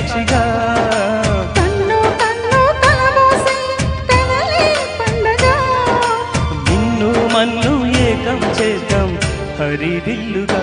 సాక్షిగా కన్ను కన్ను కలబోసే కలలే పండగ నిన్ను మన్ను ఏకం చేద్దాం హరివిల్లుగా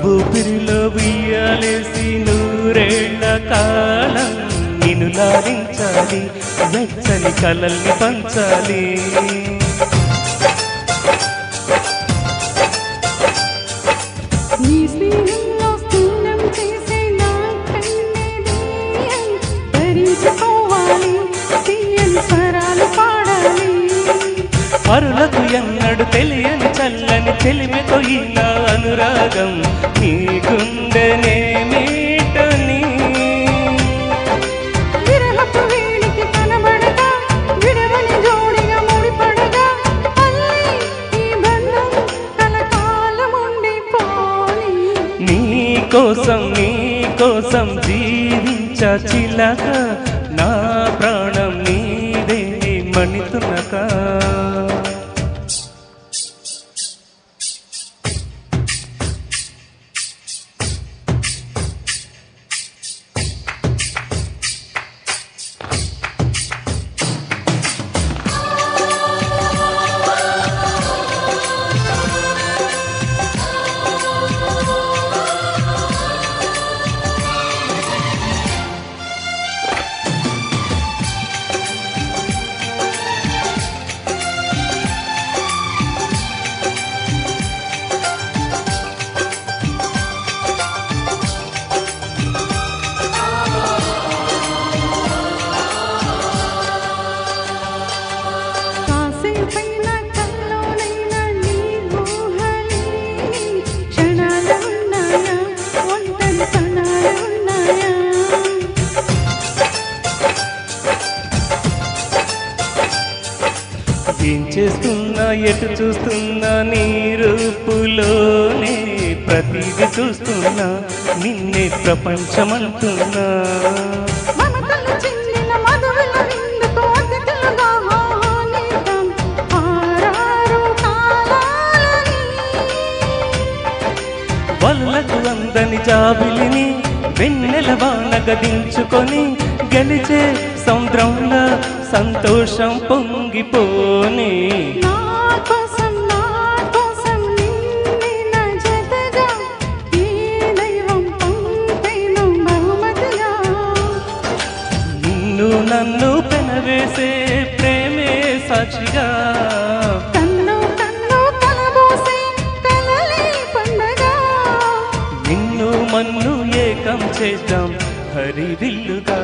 ఊపిరిలో బియ్యాలేసి నూరేళ్ల కాలం నిన్ను లాలించాలి వెచ్చని కలల్ని పంచాలి నీ స్నేహంలో స్నానం చేసే నా కన్నీని భరించుకోవాలి తీయని స్వరాలు పాడాలి పరులకు ఎన్నడు తెలియని చల్లని చెలిమితో ఇలా అనురాగం నీ గుండెనే మీటని విరహపు వేడికి కనబడగా విడవని జోడిగా ముడిపడగా అల్లి ఈ బంధం కలకాలం ఉండిపోని నీ కోసం జీవించ చిలక నా ప్రాణం నీదే మణితునక ఏం చేస్తున్నా ఎటు చూస్తున్నా నీ రూపులోనే ప్రతిదీ చూస్తున్నా నిన్నే ప్రపంచమంటున్నా వల్లకు అందని జాబిలిని వెన్నెల వానగా దించుకొని గెలిచే సముద్రంలో సంతోషం పొంగిపోని నిన్ను నన్ను పెనవేసే ప్రేమే సాక్షిగా కన్ను కన్ను కలబోసే కలలే పండగ నిన్ను మన్ను ఏకం చేద్దాం హరివిల్లుగా